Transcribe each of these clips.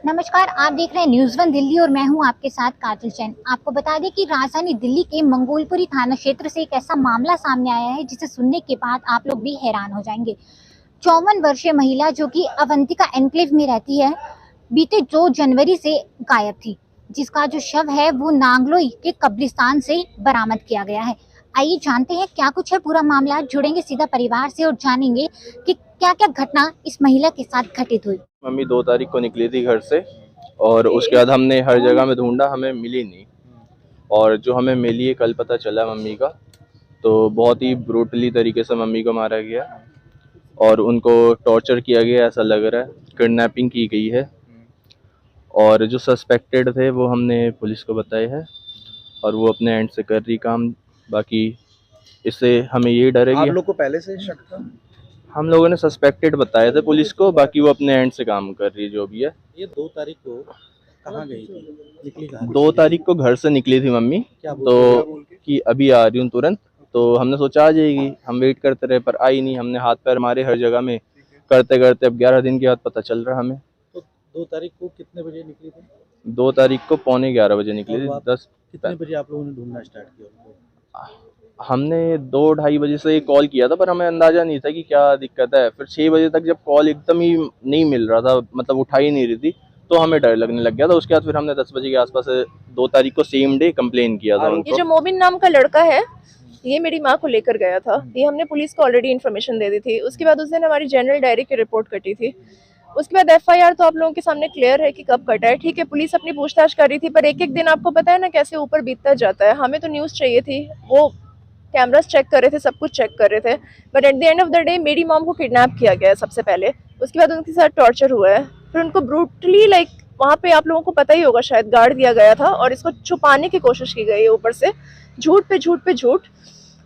नमस्कार, आप देख रहे हैं न्यूज़ वन दिल्ली और मैं हूं आपके साथ काजल जैन। आपको बता दें कि राजधानी दिल्ली के मंगोलपुरी थाना क्षेत्र से एक ऐसा मामला सामने आया है जिसे सुनने के बाद आप लोग भी हैरान हो जाएंगे। 54 वर्षीय महिला जो कि अवंतिका एन्क्लेव में रहती है, बीते 2 जनवरी से गायब थी, जिसका जो शव है वो नांगलोई के कब्रिस्तान से बरामद किया गया है। आइए जानते हैं क्या कुछ है पूरा मामला। जुड़ेंगे सीधा परिवार से और जानेंगे कि क्या क्या घटना इस महिला के साथ घटित हुई। मम्मी 2 तारीख को निकली थी घर से और उसके बाद हमने हर जगह में ढूंढा, हमें मिली नहीं। और जो हमें मिली है कल पता चला मम्मी का, तो बहुत ही ब्रूटली तरीके से मम्मी को मारा गया और उनको टॉर्चर किया गया, ऐसा लग रहा है किडनैपिंग की गई है। और जो सस्पेक्टेड थे वो हमने पुलिस को बताए हैं और वो अपने एंड से कर रही काम। बाकी इससे हमें ये डर है आप कि लोग को पहले से शक था? हम लोगों ने सस्पेक्टेड बताए थे पुलिस को, बाकी वो अपने एंड से काम कर रही है जो भी है। ये 2 तारीख को कहाँ गई थी, निकली कहाँ? 2 तारीख को घर से निकली थी मम्मी, क्या तो कि अभी आ रही हूँ तुरंत। तो हमने सोचा आ जाएगी, हम वेट करते रहे पर आई नहीं। हमने हाथ पैर मारे हर जगह में करते करते अब 11 दिन के बाद पता चल रहा हमें। तो 2 तारीख को कितने बजे निकली थी? 2 तारीख को 11:15 निकली थी। और 10 कितने बजे आप लोगों ने ढूंढना स्टार्ट किया उनको? हमने 2-2:30 बजे से कॉल किया था, पर हमें अंदाजा नहीं था कि क्या दिक्कत है। फिर 6 बजे तक जब कॉल एकदम ही नहीं मिल रहा था, मतलब उठा ही नहीं रही थी, तो हमें डर लगने लग गया था। उसके बाद फिर हमने 10 बजे के आसपास 2 तारीख को सेम डे कंप्लेन किया था उनको। ये जो मोबिन नाम का लड़का है, ये मेरी माँ को लेकर गया था। ये हमने पुलिस को ऑलरेडी इन्फॉर्मेशन दे दी थी। उसके बाद उस दिन हमारी जनरल डायरी की रिपोर्ट कटी थी। उसके बाद एफआईआर तो आप लोगों के सामने क्लियर है कि कब कटा है। ठीक है, पुलिस अपनी पूछताछ कर रही थी, पर एक एक दिन आपको पता है ना कैसे ऊपर बीतता जाता है। हमें तो न्यूज़ चाहिए थी, वो कैमरास चेक कर रहे थे, सब कुछ चेक कर रहे थे, but at the end of the day मेरी मॉम को किडनैप किया गया है सबसे पहले। उसके बाद उनके साथ टॉर्चर हुआ है, फिर उनको ब्रूटली वहाँ पे आप लोगों को पता ही होगा शायद गाड़ दिया गया था और इसको छुपाने की कोशिश की गई है ऊपर से, झूठ पे झूठ पे झूठ।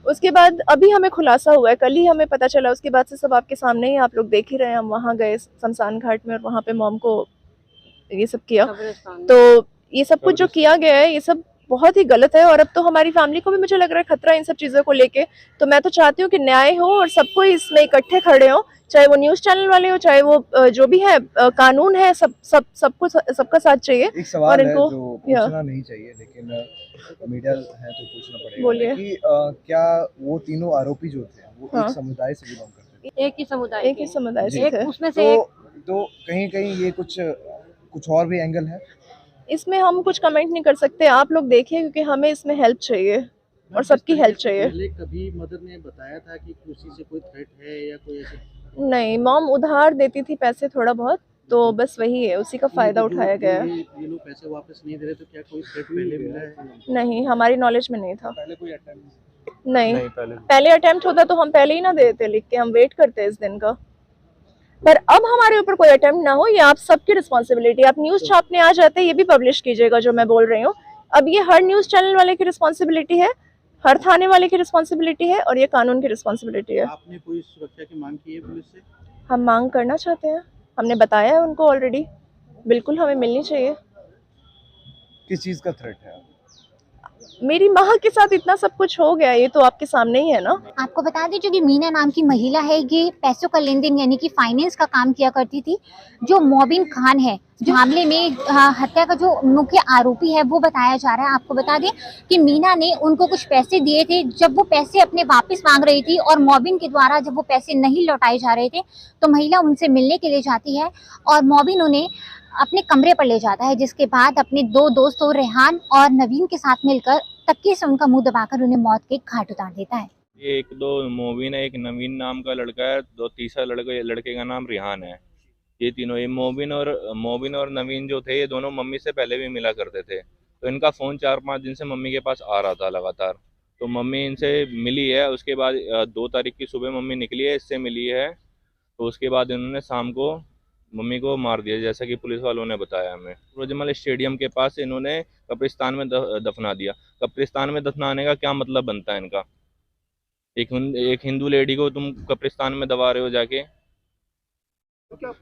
उसके बाद अभी हमें खुलासा हुआ है, कल ही हमें पता चला। उसके बाद से सब आपके सामने ही आप लोग देख ही रहे हैं। हम वहाँ गए शमशान घाट में और वहाँ पे मॉम को ये सब किया। तो ये सब कुछ जो किया गया है ये सब बहुत ही गलत है और अब तो हमारी फैमिली को भी मुझे लग रहा है खतरा इन सब चीज़ों को लेके। तो मैं तो चाहती हूँ कि न्याय हो और सबको इसमें इकट्ठे खड़े हो, चाहे वो न्यूज़ चैनल वाले हो, चाहे वो जो भी है, कानून है, सबको सबका साथ चाहिए। एक सवाल और है इनको जो पूछना नहीं चाहिए, लेकिन मीडिया है तो पूछना पड़ेगा। बोलिए। कि क्या वो तीनों आरोपी जो थे वो एक समुदाय से बिलोंग करते थे? एक ही समुदाय जी। से थे। उसमें से तो कहीं कहीं ये कुछ और भी एंगल है? इसमें हम कुछ कमेंट नहीं कर सकते, आप लोग देखिए, क्योंकि हमें इसमें हेल्प चाहिए और सबकी हेल्प चाहिए। पहले कभी मदर ने बताया था कि किसी से कोई थ्रेट है या कोई ऐसे? नहीं, मॉम उधार देती थी पैसे थोड़ा बहुत, तो बस वही है, उसी का फायदा उठाया गया है। ये लोग पैसे वापस नहीं दे रहे, तो क्या कोई थ्रेट पहले मिला है? नहीं, हमारी नॉलेज में नहीं था। पहले कोई अटेम्प्ट? नहीं, पहले पहले अटेम्प्ट होता तो हम पहले ही ना देते लिख के, हम वेट करते इस दिन का। पर अब हमारे ऊपर कोई अटेम्प्ट ना हो, ये आप सबकी रिस्पॉन्सिबिलिटी। आप न्यूज़ छापने आ जाते ये भी पब्लिश कीजिएगा जो मैं बोल रही हूँ। अब ये हर न्यूज़ चैनल वाले की रिस्पॉन्सिबिलिटी है, हर थाने वाले की रिस्पॉन्सिबिलिटी है और ये कानून की रिस्पॉन्सिबिलिटी है। आपने कोई सुरक्षा की मांग की है पुलिस से? हम मांग करना चाहते हैं, हमने बताया है उनको ऑलरेडी, बिल्कुल हमें मिलनी चाहिए। किस चीज का थ्रेट है? मेरी माँ के साथ इतना सब कुछ हो गया, ये तो आपके सामने ही है ना। आपको बता दें जो कि मीना नाम की महिला है, ये पैसों का लेन देन यानी कि फाइनेंस का काम किया करती थी। जो मोबिन खान है, जो मामले में हत्या का जो मुख्य आरोपी है, वो बताया जा रहा है। आपको बता दें कि मीना ने उनको कुछ पैसे दिए थे। जब वो पैसे अपने वापस मांग रही थी और मोबिन के द्वारा जब वो पैसे नहीं लौटाए जा रहे थे, तो महिला उनसे मिलने के लिए जाती है और मोबिन उन्हें अपने कमरे पर ले जाता है, जिसके बाद अपने 2 दोस्तों रेहान और नवीन के साथ मिलकर तकिए से उनका मुंह दबाकर उन्हें मौत के घाट उतार देता है। ये 1-2 मोबिन है, एक नवीन नाम का लड़का है, तीसरा लड़के का नाम रिहान है। ये तीनों, ये मोबिन और नवीन जो थे, ये दोनों मम्मी से पहले भी मिला करते थे। तो इनका फ़ोन 4-5 दिन से मम्मी के पास आ रहा था लगातार। तो मम्मी इनसे मिली है। उसके बाद 2 तारीख की सुबह मम्मी निकली है, इससे मिली है। तो उसके बाद इन्होंने शाम को मम्मी को मार दिया, जैसा कि पुलिस वालों ने बताया हमें। रोजमल स्टेडियम के पास इन्होंने कब्रिस्तान में दफना दिया। कब्रिस्तान में दफनाने का क्या मतलब बनता है इनका? एक हिंदू लेडी को तुम कब्रिस्तान में दबा रहे हो जाके।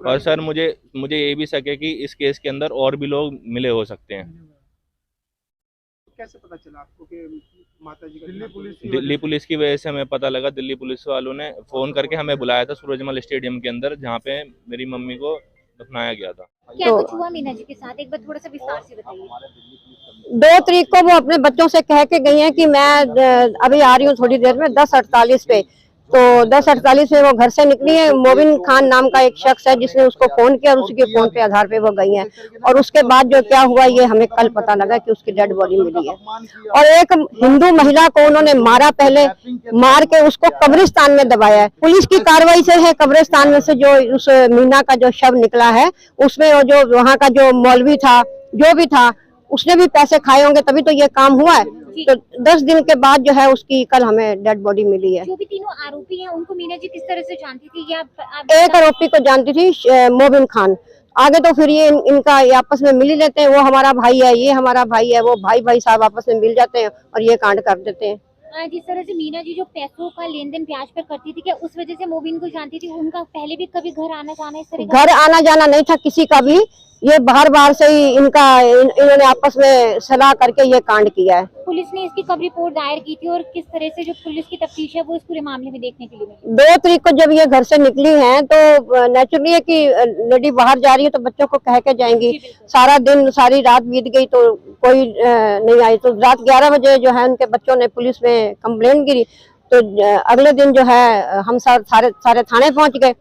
और सर मुझे ये भी शक है कि इस केस के अंदर और भी लोग मिले हो सकते हैं। कैसे पता चला आपको कि माताजी का? दिल्ली पुलिस की वजह से हमें पता लगा। दिल्ली पुलिस वालों ने फ़ोन करके हमें बुलाया था सूरजमल स्टेडियम के अंदर, जहाँ पे मेरी मम्मी को दफनाया गया था। क्या तो कुछ हुआ मीना जी के साथ, एक बार थोड़ा सा विस्तार से बताइए। 2 तारीख को वो अपने बच्चों से कह के गई हैं कि मैं अभी आ रही हूँ थोड़ी देर में 10:48 पे। तो 10:48 में वो घर से निकली है। मोबिन खान नाम का एक शख्स है जिसने उसको फोन किया और उसके फोन पे आधार पे वो गई है। और उसके बाद जो क्या हुआ ये हमें कल पता लगा कि उसकी डेड बॉडी मिली है। और एक हिंदू महिला को उन्होंने मारा, पहले मार के उसको कब्रिस्तान में दबाया है। पुलिस की कार्रवाई से है कब्रिस्तान में से जो उस मीना का जो शव निकला है उसमें वो जो वहाँ का जो मौलवी था जो भी था उसने भी पैसे खाए होंगे तभी तो ये काम हुआ है। तो 10 दिन के बाद जो है उसकी कल हमें डेड बॉडी मिली है। जो भी तीनों आरोपी हैं उनको मीना जी किस तरह से जानती थी, या एक आरोपी को जानती थी मोबिन खान। आगे तो फिर ये इनका ये आपस में मिल ही लेते हैं। वो हमारा भाई है, ये हमारा भाई है, वो भाई भाई साहब आपस में मिल जाते हैं और ये कांड कर देते हैं। जिस तरह से मीना जी जो पैसों का लेन देन ब्याज पर करती थी, क्या उस वजह से मोबिन को जानती थी? उनका पहले भी कभी घर आना जाना इस तरह घर आना जाना नहीं था किसी का भी। ये बाहर से ही इन्होंने आपस में सलाह करके ये कांड किया है। पुलिस ने इसकी कब रिपोर्ट दायर की थी और किस तरह से जो पुलिस की तफ्तीश है वो इस पूरे मामले में देखने के लिए मिली? 2 तारीख को जब ये घर से निकली हैं तो नेचुरली है कि लेडी बाहर जा रही है तो बच्चों को कह के जाएंगी। सारा दिन सारी रात बीत गई तो कोई नहीं आई। तो रात 11 बजे जो है उनके बच्चों ने पुलिस में कंप्लेंट गिरी। तो अगले दिन जो है हम सारे थाने पहुंच गए।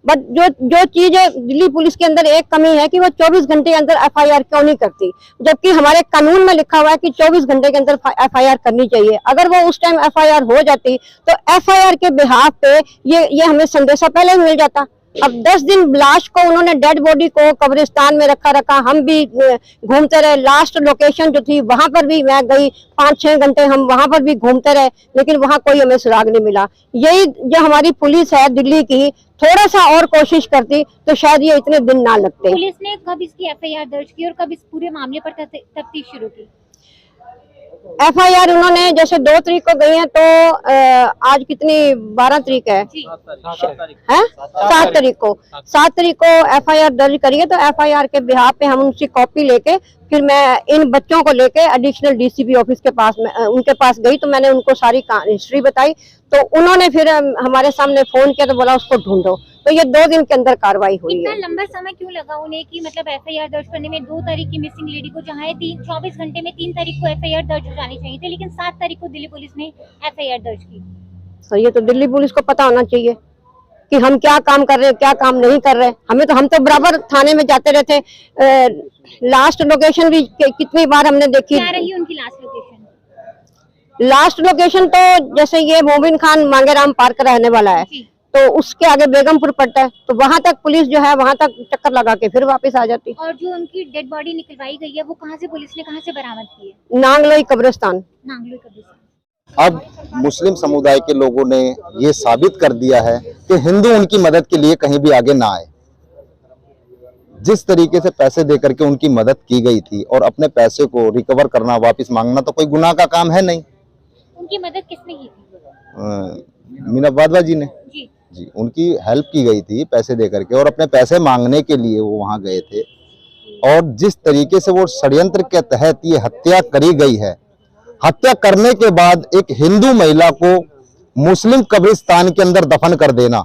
बट जो चीज है दिल्ली पुलिस के अंदर एक कमी है कि वो 24 घंटे के अंदर FIR क्यों नहीं करती, जबकि हमारे कानून में लिखा हुआ है कि 24 घंटे के अंदर FIR करनी चाहिए। अगर वो उस टाइम FIR हो जाती तो FIR के बिहाफ पे ये हमें संदेशा पहले ही मिल जाता। अब 10 दिन लाश को उन्होंने डेड बॉडी को कब्रिस्तान में रखा। हम भी घूमते रहे। लास्ट लोकेशन जो थी वहां पर भी मैं गई, 5-6 घंटे हम वहां पर भी घूमते रहे, लेकिन वहां कोई हमें सुराग नहीं मिला। यही जो हमारी पुलिस है दिल्ली की थोड़ा सा और कोशिश करती तो शायद ये इतने दिन ना लगते। पुलिस ने कब इसकी FIR दर्ज की और कब इस पूरे मामले पर तफ्तीश शुरू की? FIR उन्होंने जैसे 2 तारीख को गई है तो आज कितनी 12 तारीख है, 7 तारीख को 7 तारीख को FIR दर्ज करी है। तो FIR के बिहाफ पे हम उनकी कॉपी लेके फिर मैं इन बच्चों को लेके एडिशनल DCP ऑफिस के पास उनके पास गई। तो मैंने उनको सारी हिस्ट्री बताई तो उन्होंने फिर हमारे सामने फोन किया तो बोला उसको ढूंढो। तो ये 2 दिन के अंदर कार्रवाई हुई है। इतना लंबा समय क्यों लगा उन्हें कि मतलब FIR दर्ज करने में? 2 तारीख की मिसिंग लेडी को जहाँ है 24 घंटे में 3 तारीख को FIR दर्ज हो जानी चाहिए थी, लेकिन 7 तारीख को दिल्ली पुलिस ने FIR दर्ज की। सर ये तो दिल्ली पुलिस को पता होना चाहिए कि हम क्या काम कर रहे हैं क्या काम नहीं कर रहे। हम तो बराबर थाने में जाते रहते। लास्ट लोकेशन भी कितनी बार हमने देखी। क्या रही उनकी लास्ट लोकेशन? लास्ट लोकेशन तो जैसे ये मोबिन खान मांगेराम पार्क रहने वाला है तो उसके आगे बेगमपुर पड़ता है। तो वहां तक पुलिस जो है वहां तक चक्कर लगा के फिर वापस आ जाती। और जो उनकी डेड बॉडी निकलवाई गई है वो कहाँ से पुलिस ने कहाँ से बरामद की है? नांगलोई कब्रिस्तान। नांगलोई कब्रिस्तान। अब मुस्लिम समुदाय के लोगों ने ये साबित कर दिया है कि हिंदू उनकी मदद के लिए कहीं भी आगे ना आए। जिस तरीके से पैसे दे करके उनकी मदद की गई थी और अपने पैसे को रिकवर करना वापस मांगना तो कोई गुनाह का काम है नहीं। उनकी मदद किसने की थी? मीना वाधवा जी ने जी उनकी हेल्प की गई थी पैसे दे करके और अपने पैसे मांगने के लिए वो वहां गए थे। और जिस तरीके से वो षड्यंत्र के तहत ये हत्या करी गई है, हत्या करने के बाद एक हिंदू महिला को मुस्लिम कब्रिस्तान के अंदर दफन कर देना,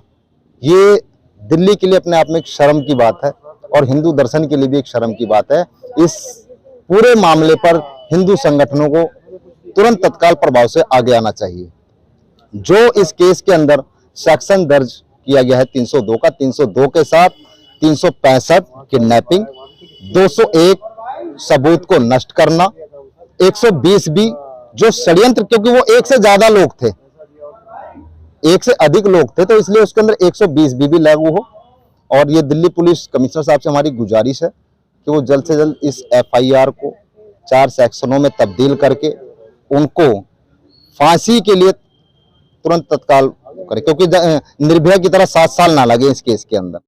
ये दिल्ली के लिए अपने आप में एक शर्म की बात है और हिंदू दर्शन के लिए भी एक शर्म की बात है। इस पूरे मामले पर हिंदू संगठनों को तुरंत तत्काल प्रभाव से आगे आना चाहिए। जो इस केस के अंदर सेक्शन दर्ज किया गया है 302 का, 302 के साथ 365 किडनैपिंग, 201 सबूत को नष्ट करना, 120 भी जो षड्यंत्र, क्योंकि वो एक से ज्यादा लोग थे, एक से अधिक लोग थे तो इसलिए उसके अंदर 120 भी लागू हो। और ये दिल्ली पुलिस कमिश्नर साहब से हमारी गुजारिश है कि वो जल्द से जल्द इस FIR को 4 सेक्शनों में तब्दील करके उनको फांसी के लिए तुरंत तत्काल करे, क्योंकि निर्भया की तरह 7 साल ना लगे इस केस के अंदर।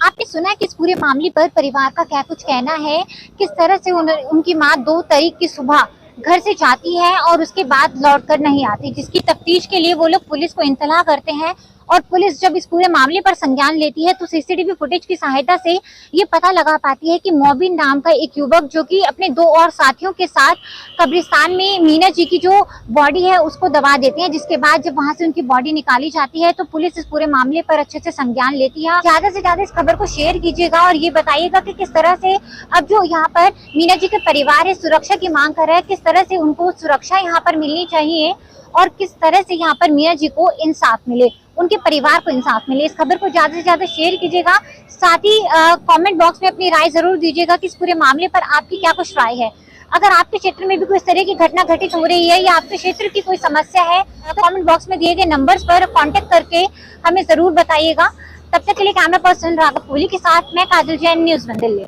आपने सुना कि इस पूरे मामले पर परिवार का क्या कुछ कहना है, किस तरह से उनकी मां 2 तारीख की सुबह घर से जाती है और उसके बाद लौटकर नहीं आती, जिसकी तफ्तीश के लिए वो लोग पुलिस को इंतला करते हैं और पुलिस जब इस पूरे मामले पर संज्ञान लेती है तो सीसीटीवी फुटेज की सहायता से ये पता लगा पाती है कि मोबिन नाम का एक युवक जो कि अपने 2 और साथियों के साथ कब्रिस्तान में मीना जी की जो बॉडी है उसको दबा देते हैं, जिसके बाद जब वहां से उनकी बॉडी निकाली जाती है तो पुलिस इस पूरे मामले पर अच्छे से संज्ञान लेती है। ज्यादा से ज्यादा इस खबर को शेयर कीजिएगा और ये बताइएगा कि किस तरह से अब जो यहाँ पर मीना जी के परिवार है सुरक्षा की मांग कर रहा है, किस तरह से उनको सुरक्षा यहाँ पर मिलनी चाहिए और किस तरह से यहाँ पर मीना जी को इंसाफ मिले, उनके परिवार को इंसाफ मिले। इस खबर को ज्यादा से ज्यादा शेयर कीजिएगा, साथ ही कमेंट बॉक्स में अपनी राय जरूर दीजिएगा कि इस पूरे मामले पर आपकी क्या कुछ राय है। अगर आपके क्षेत्र में भी कोई इस तरह की घटना घटित हो रही है या आपके क्षेत्र की कोई समस्या है तो कमेंट बॉक्स में दिए गए नंबर्स पर कांटेक्ट करके हमें जरूर बताइएगा। तब तक के लिए कैमरा पर्सन राघव कोहली के साथ मैं काजल जैन, न्यूज़ 1 दिल्ली।